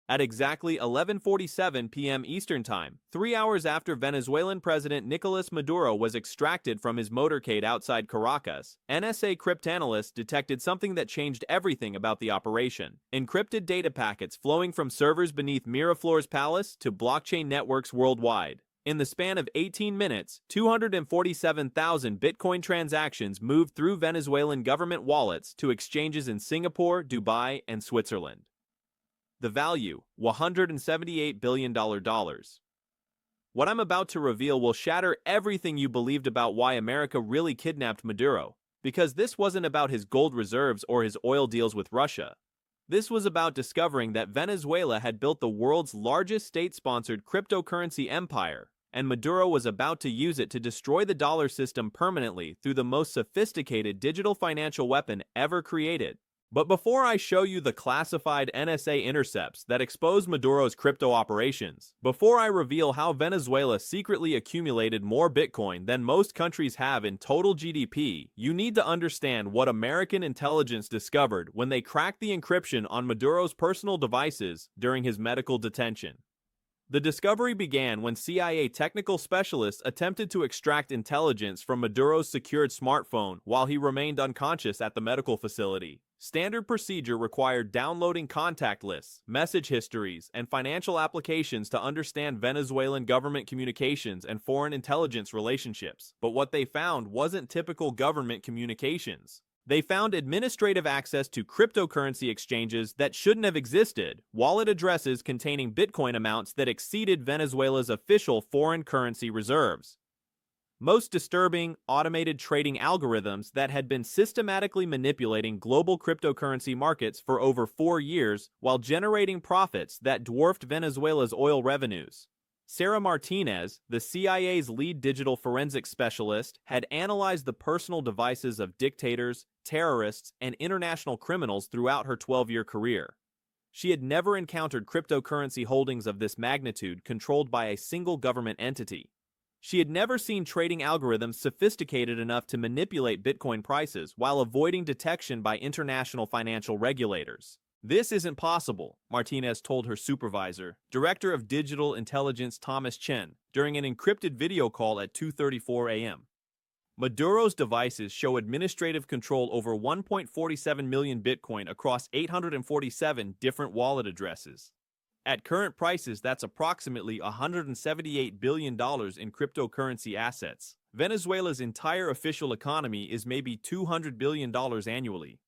At exactly 11:47 p.m. Eastern Time, 3 hours after Venezuelan President Nicolas Maduro was extracted from his motorcade outside Caracas, NSA cryptanalysts detected something that changed everything about the operation. Encrypted data packets flowing from servers beneath Miraflores Palace to blockchain networks worldwide. In the span of 18 minutes, 247,000 Bitcoin transactions moved through Venezuelan government wallets to exchanges in Singapore, Dubai, and Switzerland. The value, $178 billion. What I'm about to reveal will shatter everything you believed about why America really kidnapped Maduro, because this wasn't about his gold reserves or his oil deals with Russia. This was about discovering that Venezuela had built the world's largest state-sponsored cryptocurrency empire, and Maduro was about to use it to destroy the dollar system permanently through the most sophisticated digital financial weapon ever created. But before I show you the classified NSA intercepts that expose Maduro's crypto operations, before I reveal how Venezuela secretly accumulated more Bitcoin than most countries have in total GDP, you need to understand what American intelligence discovered when they cracked the encryption on Maduro's personal devices during his medical detention. The discovery began when CIA technical specialists attempted to extract intelligence from Maduro's secured smartphone while he remained unconscious at the medical facility. Standard procedure required downloading contact lists, message histories, and financial applications to understand Venezuelan government communications and foreign intelligence relationships. But what they found wasn't typical government communications. They found administrative access to cryptocurrency exchanges that shouldn't have existed, wallet addresses containing Bitcoin amounts that exceeded Venezuela's official foreign currency reserves. Most disturbing, automated trading algorithms that had been systematically manipulating global cryptocurrency markets for over 4 years while generating profits that dwarfed Venezuela's oil revenues. Sarah Martinez, the CIA's lead digital forensics specialist, had analyzed the personal devices of dictators, terrorists, and international criminals throughout her 12-year career. She had never encountered cryptocurrency holdings of this magnitude controlled by a single government entity. She had never seen trading algorithms sophisticated enough to manipulate Bitcoin prices while avoiding detection by international financial regulators. This isn't possible, Martinez told her supervisor, Director of Digital Intelligence Thomas Chen, during an encrypted video call at 2:34 a.m. Maduro's devices show administrative control over 1.47 million Bitcoin across 847 different wallet addresses. At current prices, that's approximately $178 billion in cryptocurrency assets. Venezuela's entire official economy is maybe $200 billion annually.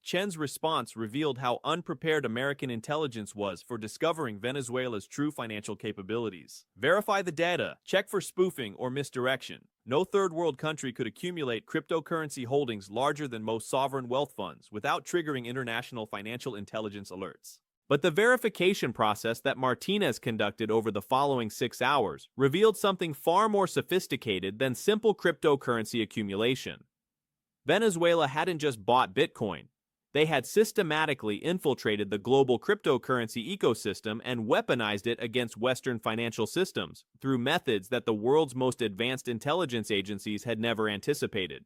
Chen's response revealed how unprepared American intelligence was for discovering Venezuela's true financial capabilities. Verify the data, check for spoofing or misdirection. No third world country could accumulate cryptocurrency holdings larger than most sovereign wealth funds without triggering international financial intelligence alerts. But the verification process that Martinez conducted over the following 6 hours revealed something far more sophisticated than simple cryptocurrency accumulation. Venezuela hadn't just bought Bitcoin. They had systematically infiltrated the global cryptocurrency ecosystem and weaponized it against Western financial systems through methods that the world's most advanced intelligence agencies had never anticipated.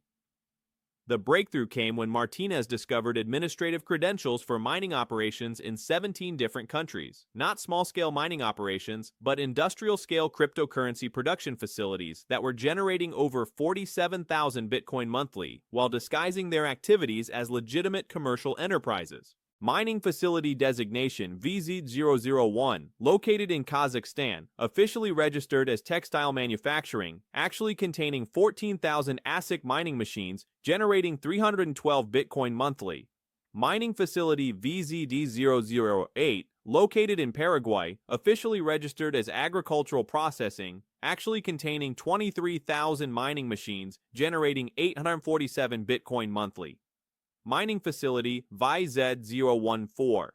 The breakthrough came when Martinez discovered administrative credentials for mining operations in 17 different countries. Not small-scale mining operations, but industrial-scale cryptocurrency production facilities that were generating over 47,000 Bitcoin monthly, while disguising their activities as legitimate commercial enterprises. Mining facility designation VZ001, located in Kazakhstan, officially registered as textile manufacturing, actually containing 14,000 ASIC mining machines, generating 312 Bitcoin monthly. Mining facility VZD008, located in Paraguay, officially registered as agricultural processing, actually containing 23,000 mining machines, generating 847 Bitcoin monthly. Mining facility VZ014,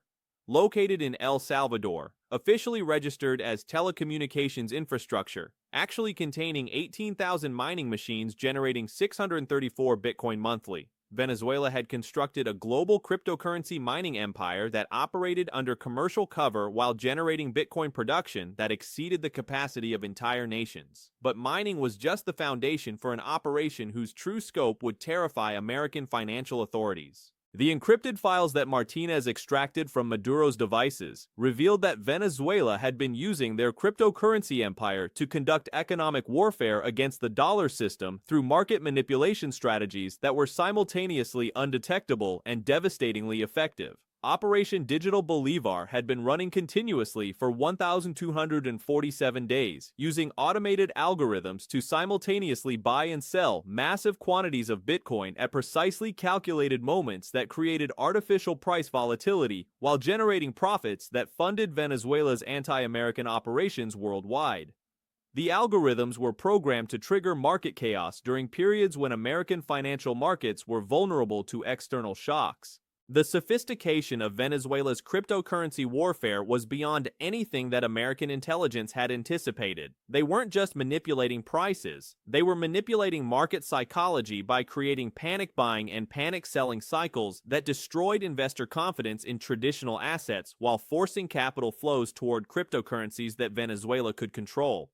located in El Salvador, officially registered as telecommunications infrastructure, actually containing 18,000 mining machines generating 634 Bitcoin monthly. Venezuela had constructed a global cryptocurrency mining empire that operated under commercial cover while generating Bitcoin production that exceeded the capacity of entire nations. But mining was just the foundation for an operation whose true scope would terrify American financial authorities. The encrypted files that Martinez extracted from Maduro's devices revealed that Venezuela had been using their cryptocurrency empire to conduct economic warfare against the dollar system through market manipulation strategies that were simultaneously undetectable and devastatingly effective. Operation Digital Bolivar had been running continuously for 1,247 days, using automated algorithms to simultaneously buy and sell massive quantities of Bitcoin at precisely calculated moments that created artificial price volatility while generating profits that funded Venezuela's anti-American operations worldwide. The algorithms were programmed to trigger market chaos during periods when American financial markets were vulnerable to external shocks. The sophistication of Venezuela's cryptocurrency warfare was beyond anything that American intelligence had anticipated. They weren't just manipulating prices, they were manipulating market psychology by creating panic buying and panic selling cycles that destroyed investor confidence in traditional assets while forcing capital flows toward cryptocurrencies that Venezuela could control.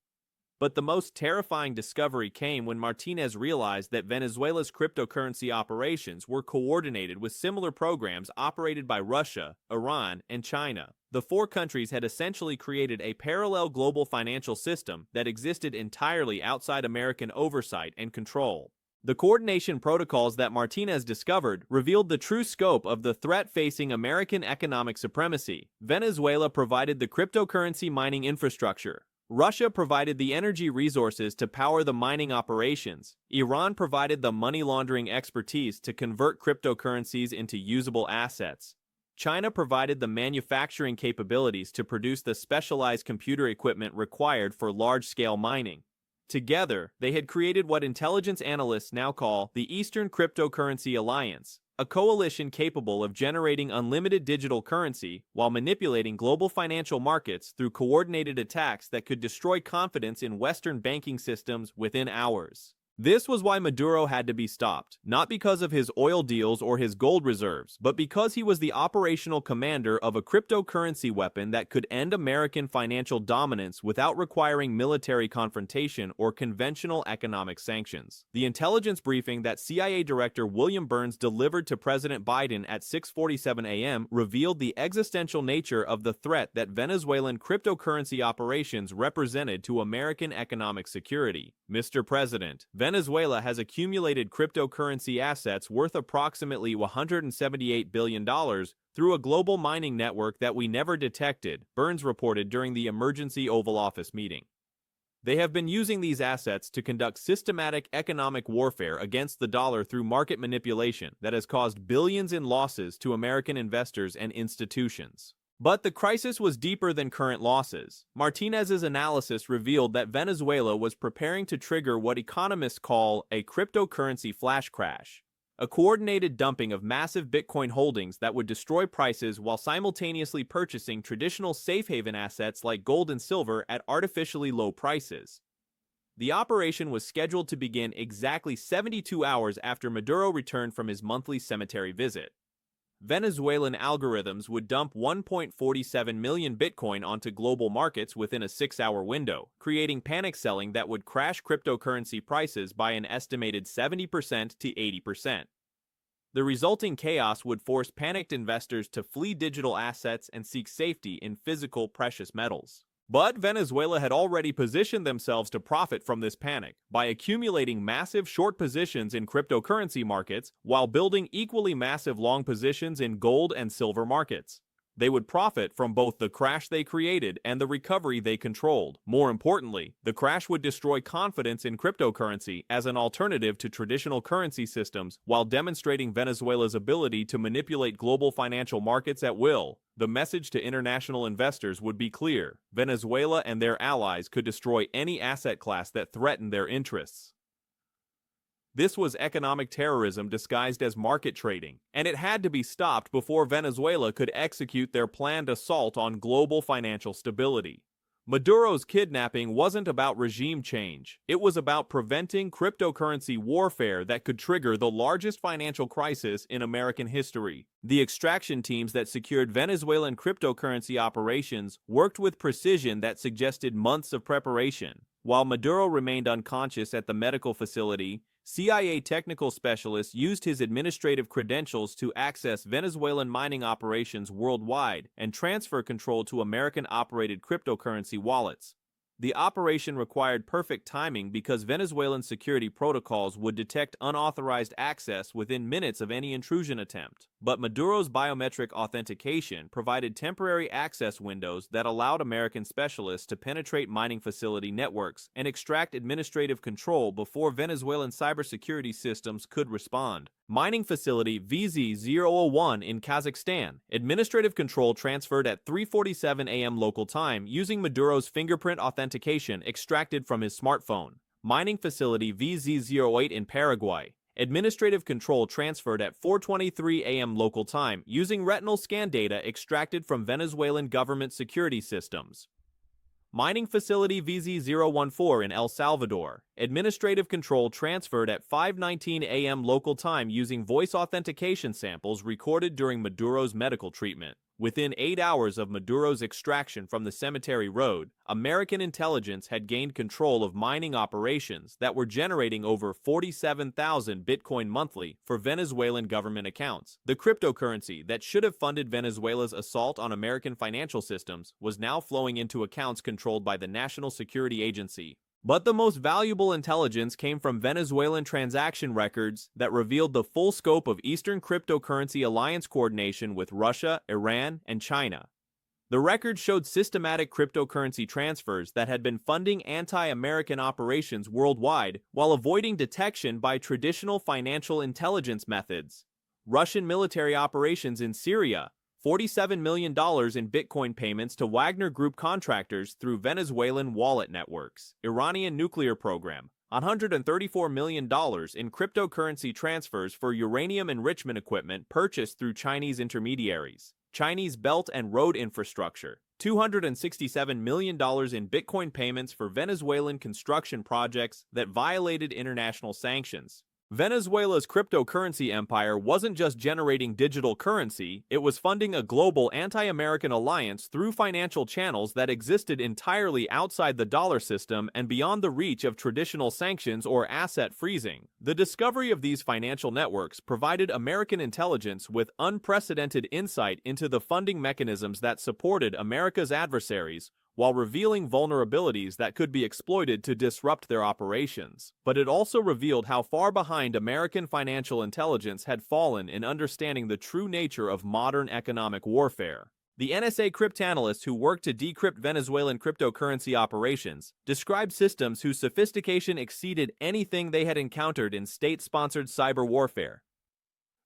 But the most terrifying discovery came when Martinez realized that Venezuela's cryptocurrency operations were coordinated with similar programs operated by Russia, Iran, and China. The four countries had essentially created a parallel global financial system that existed entirely outside American oversight and control. The coordination protocols that Martinez discovered revealed the true scope of the threat facing American economic supremacy. Venezuela provided the cryptocurrency mining infrastructure. Russia provided the energy resources to power the mining operations. Iran provided the money laundering expertise to convert cryptocurrencies into usable assets. China provided the manufacturing capabilities to produce the specialized computer equipment required for large-scale mining. Together, they had created what intelligence analysts now call the Eastern Cryptocurrency Alliance, a coalition capable of generating unlimited digital currency while manipulating global financial markets through coordinated attacks that could destroy confidence in Western banking systems within hours. This was why Maduro had to be stopped, not because of his oil deals or his gold reserves, but because he was the operational commander of a cryptocurrency weapon that could end American financial dominance without requiring military confrontation or conventional economic sanctions. The intelligence briefing that CIA Director William Burns delivered to President Biden at 6:47 a.m. revealed the existential nature of the threat that Venezuelan cryptocurrency operations represented to American economic security. Mr. President, Venezuela has accumulated cryptocurrency assets worth approximately $178 billion through a global mining network that we never detected, Burns reported during the emergency Oval Office meeting. They have been using these assets to conduct systematic economic warfare against the dollar through market manipulation that has caused billions in losses to American investors and institutions. But the crisis was deeper than current losses. Martinez's analysis revealed that Venezuela was preparing to trigger what economists call a cryptocurrency flash crash, a coordinated dumping of massive Bitcoin holdings that would destroy prices while simultaneously purchasing traditional safe haven assets like gold and silver at artificially low prices. The operation was scheduled to begin exactly 72 hours after Maduro returned from his monthly cemetery visit. Venezuelan algorithms would dump 1.47 million Bitcoin onto global markets within a 6-hour window, creating panic selling that would crash cryptocurrency prices by an estimated 70% to 80%. The resulting chaos would force panicked investors to flee digital assets and seek safety in physical precious metals. But Venezuela had already positioned themselves to profit from this panic by accumulating massive short positions in cryptocurrency markets while building equally massive long positions in gold and silver markets. They would profit from both the crash they created and the recovery they controlled. More importantly, the crash would destroy confidence in cryptocurrency as an alternative to traditional currency systems while demonstrating Venezuela's ability to manipulate global financial markets at will. The message to international investors would be clear: Venezuela and their allies could destroy any asset class that threatened their interests. This was economic terrorism disguised as market trading, and it had to be stopped before Venezuela could execute their planned assault on global financial stability. Maduro's kidnapping wasn't about regime change. It was about preventing cryptocurrency warfare that could trigger the largest financial crisis in American history. The extraction teams that secured Venezuelan cryptocurrency operations worked with precision that suggested months of preparation. While Maduro remained unconscious at the medical facility, CIA technical specialists used his administrative credentials to access Venezuelan mining operations worldwide and transfer control to American-operated cryptocurrency wallets. The operation required perfect timing because Venezuelan security protocols would detect unauthorized access within minutes of any intrusion attempt. But Maduro's biometric authentication provided temporary access windows that allowed American specialists to penetrate mining facility networks and extract administrative control before Venezuelan cybersecurity systems could respond. Mining facility VZ001 in Kazakhstan. Administrative control transferred at 3:47 a.m. local time using Maduro's fingerprint authentication extracted from his smartphone. Mining facility VZ08 in Paraguay. Administrative control transferred at 4:23 a.m. local time using retinal scan data extracted from Venezuelan government security systems. Mining facility VZ014 in El Salvador. Administrative control transferred at 5:19 a.m. local time using voice authentication samples recorded during Maduro's medical treatment. Within 8 hours of Maduro's extraction from the Cemetery Road, American intelligence had gained control of mining operations that were generating over 47,000 Bitcoin monthly for Venezuelan government accounts. The cryptocurrency that should have funded Venezuela's assault on American financial systems was now flowing into accounts controlled by the National Security Agency. But the most valuable intelligence came from Venezuelan transaction records that revealed the full scope of Eastern cryptocurrency alliance coordination with Russia, Iran, and China. The records showed systematic cryptocurrency transfers that had been funding anti-American operations worldwide while avoiding detection by traditional financial intelligence methods. Russian military operations in Syria, $47 million in Bitcoin payments to Wagner Group contractors through Venezuelan wallet networks. Iranian nuclear program, $134 million in cryptocurrency transfers for uranium enrichment equipment purchased through Chinese intermediaries. Chinese Belt and Road infrastructure, $267 million in Bitcoin payments for Venezuelan construction projects that violated international sanctions. Venezuela's cryptocurrency empire wasn't just generating digital currency, it was funding a global anti-American alliance through financial channels that existed entirely outside the dollar system and beyond the reach of traditional sanctions or asset freezing. The discovery of these financial networks provided American intelligence with unprecedented insight into the funding mechanisms that supported America's adversaries, while revealing vulnerabilities that could be exploited to disrupt their operations. But it also revealed how far behind American financial intelligence had fallen in understanding the true nature of modern economic warfare. The NSA cryptanalysts who worked to decrypt Venezuelan cryptocurrency operations described systems whose sophistication exceeded anything they had encountered in state-sponsored cyber warfare.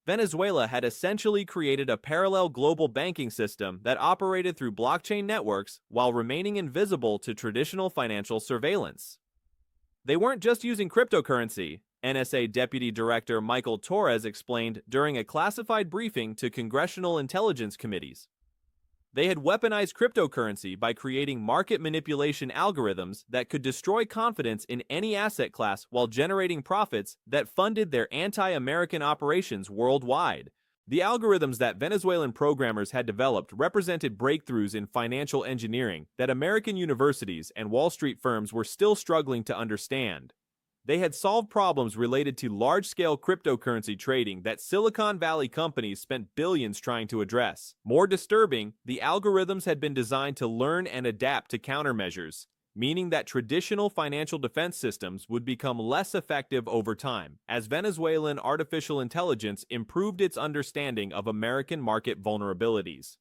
Venezuela had essentially created a parallel global banking system that operated through blockchain networks while remaining invisible to traditional financial surveillance. They weren't just using cryptocurrency, NSA Deputy Director Michael Torres explained during a classified briefing to congressional intelligence committees. They had weaponized cryptocurrency by creating market manipulation algorithms that could destroy confidence in any asset class while generating profits that funded their anti-American operations worldwide. The algorithms that Venezuelan programmers had developed represented breakthroughs in financial engineering that American universities and Wall Street firms were still struggling to understand. They had solved problems related to large-scale cryptocurrency trading that Silicon Valley companies spent billions trying to address. More disturbing, the algorithms had been designed to learn and adapt to countermeasures, meaning that traditional financial defense systems would become less effective over time, as Venezuelan artificial intelligence improved its understanding of American market vulnerabilities.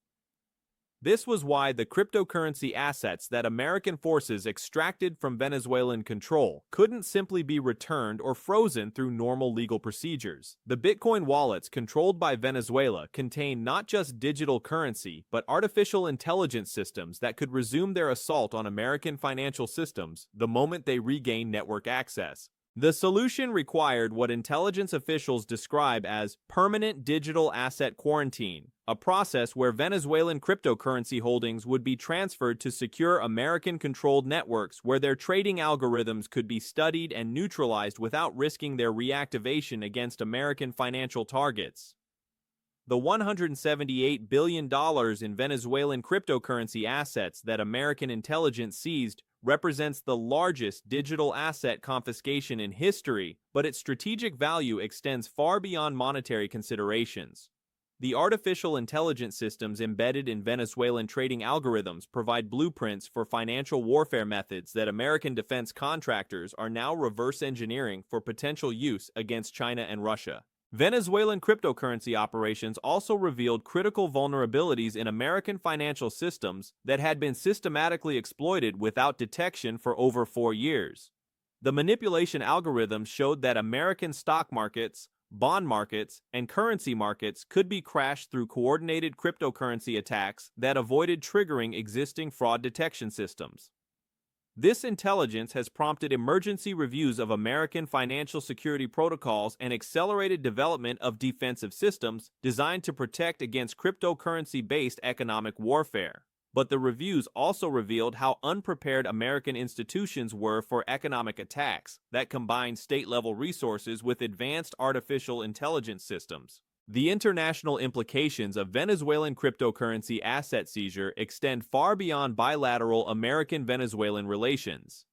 This was why the cryptocurrency assets that American forces extracted from Venezuelan control couldn't simply be returned or frozen through normal legal procedures. The Bitcoin wallets controlled by Venezuela contained not just digital currency, but artificial intelligence systems that could resume their assault on American financial systems the moment they regained network access. The solution required what intelligence officials describe as permanent digital asset quarantine, a process where Venezuelan cryptocurrency holdings would be transferred to secure American-controlled networks where their trading algorithms could be studied and neutralized without risking their reactivation against American financial targets. The $178 billion in Venezuelan cryptocurrency assets that American intelligence seized represents the largest digital asset confiscation in history, but its strategic value extends far beyond monetary considerations. The artificial intelligence systems embedded in Venezuelan trading algorithms provide blueprints for financial warfare methods that American defense contractors are now reverse engineering for potential use against China and Russia. Venezuelan cryptocurrency operations also revealed critical vulnerabilities in American financial systems that had been systematically exploited without detection for over 4 years. The manipulation algorithms showed that American stock markets, bond markets, and currency markets could be crashed through coordinated cryptocurrency attacks that avoided triggering existing fraud detection systems. This intelligence has prompted emergency reviews of American financial security protocols and accelerated development of defensive systems designed to protect against cryptocurrency-based economic warfare. But the reviews also revealed how unprepared American institutions were for economic attacks that combine state-level resources with advanced artificial intelligence systems. The international implications of Venezuelan cryptocurrency asset seizure extend far beyond bilateral American-Venezuelan relations.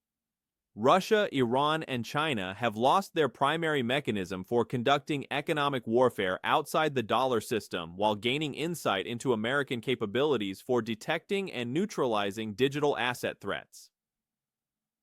Russia, Iran, and China have lost their primary mechanism for conducting economic warfare outside the dollar system while gaining insight into American capabilities for detecting and neutralizing digital asset threats.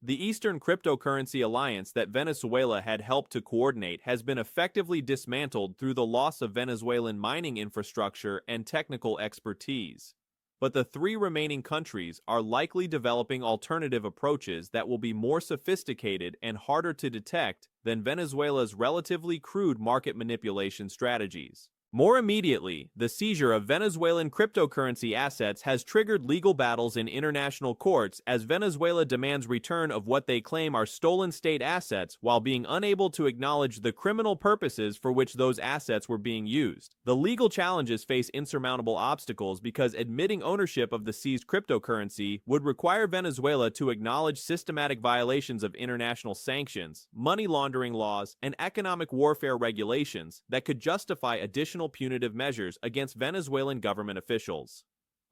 The Eastern Cryptocurrency Alliance that Venezuela had helped to coordinate has been effectively dismantled through the loss of Venezuelan mining infrastructure and technical expertise. But the 3 remaining countries are likely developing alternative approaches that will be more sophisticated and harder to detect than Venezuela's relatively crude market manipulation strategies. More immediately, the seizure of Venezuelan cryptocurrency assets has triggered legal battles in international courts as Venezuela demands return of what they claim are stolen state assets while being unable to acknowledge the criminal purposes for which those assets were being used. The legal challenges face insurmountable obstacles because admitting ownership of the seized cryptocurrency would require Venezuela to acknowledge systematic violations of international sanctions, money laundering laws, and economic warfare regulations that could justify additional punitive measures against Venezuelan government officials.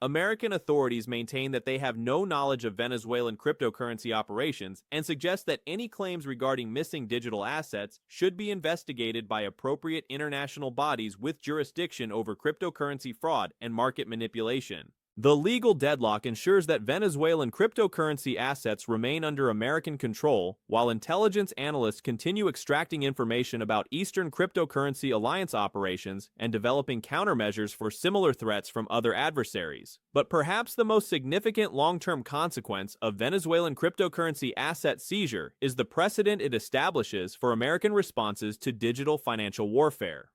American authorities maintain that they have no knowledge of Venezuelan cryptocurrency operations and suggest that any claims regarding missing digital assets should be investigated by appropriate international bodies with jurisdiction over cryptocurrency fraud and market manipulation. The legal deadlock ensures that Venezuelan cryptocurrency assets remain under American control, while intelligence analysts continue extracting information about Eastern Cryptocurrency Alliance operations and developing countermeasures for similar threats from other adversaries. But perhaps the most significant long-term consequence of Venezuelan cryptocurrency asset seizure is the precedent it establishes for American responses to digital financial warfare.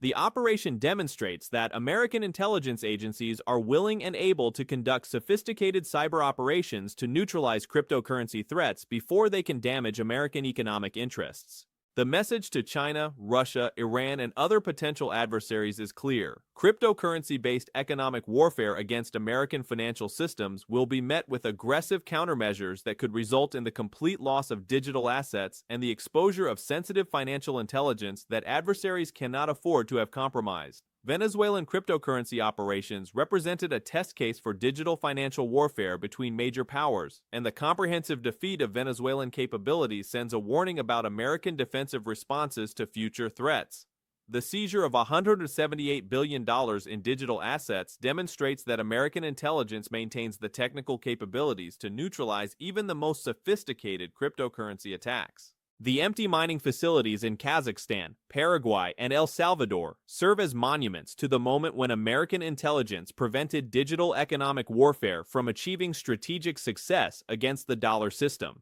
The operation demonstrates that American intelligence agencies are willing and able to conduct sophisticated cyber operations to neutralize cryptocurrency threats before they can damage American economic interests. The message to China, Russia, Iran, and other potential adversaries is clear. Cryptocurrency-based economic warfare against American financial systems will be met with aggressive countermeasures that could result in the complete loss of digital assets and the exposure of sensitive financial intelligence that adversaries cannot afford to have compromised. Venezuelan cryptocurrency operations represented a test case for digital financial warfare between major powers, and the comprehensive defeat of Venezuelan capabilities sends a warning about American defensive responses to future threats. The seizure of $178 billion in digital assets demonstrates that American intelligence maintains the technical capabilities to neutralize even the most sophisticated cryptocurrency attacks. The empty mining facilities in Kazakhstan, Paraguay, and El Salvador serve as monuments to the moment when American intelligence prevented digital economic warfare from achieving strategic success against the dollar system.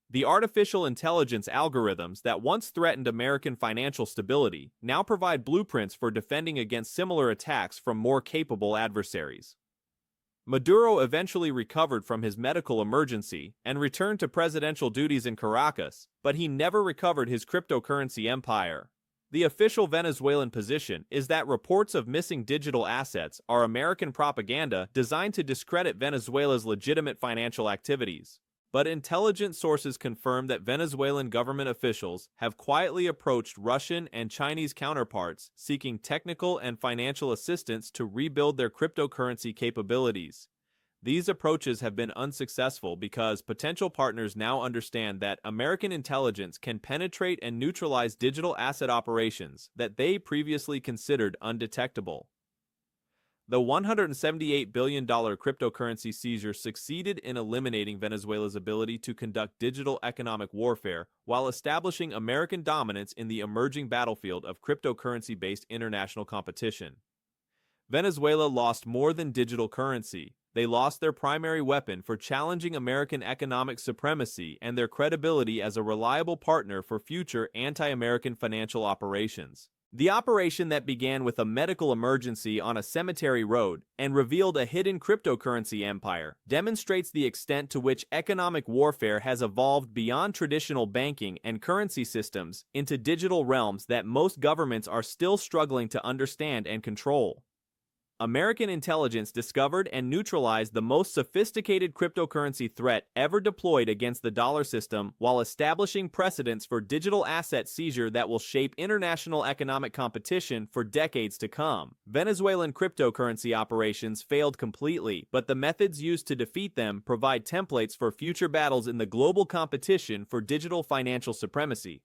The artificial intelligence algorithms that once threatened American financial stability now provide blueprints for defending against similar attacks from more capable adversaries. Maduro eventually recovered from his medical emergency and returned to presidential duties in Caracas, but he never recovered his cryptocurrency empire. The official Venezuelan position is that reports of missing digital assets are American propaganda designed to discredit Venezuela's legitimate financial activities. But intelligence sources confirm that Venezuelan government officials have quietly approached Russian and Chinese counterparts seeking technical and financial assistance to rebuild their cryptocurrency capabilities. These approaches have been unsuccessful because potential partners now understand that American intelligence can penetrate and neutralize digital asset operations that they previously considered undetectable. The $178 billion cryptocurrency seizure succeeded in eliminating Venezuela's ability to conduct digital economic warfare while establishing American dominance in the emerging battlefield of cryptocurrency-based international competition. Venezuela lost more than digital currency. They lost their primary weapon for challenging American economic supremacy and their credibility as a reliable partner for future anti-American financial operations. The operation that began with a medical emergency on a cemetery road and revealed a hidden cryptocurrency empire demonstrates the extent to which economic warfare has evolved beyond traditional banking and currency systems into digital realms that most governments are still struggling to understand and control. American intelligence discovered and neutralized the most sophisticated cryptocurrency threat ever deployed against the dollar system while establishing precedents for digital asset seizure that will shape international economic competition for decades to come. Venezuelan cryptocurrency operations failed completely, but the methods used to defeat them provide templates for future battles in the global competition for digital financial supremacy.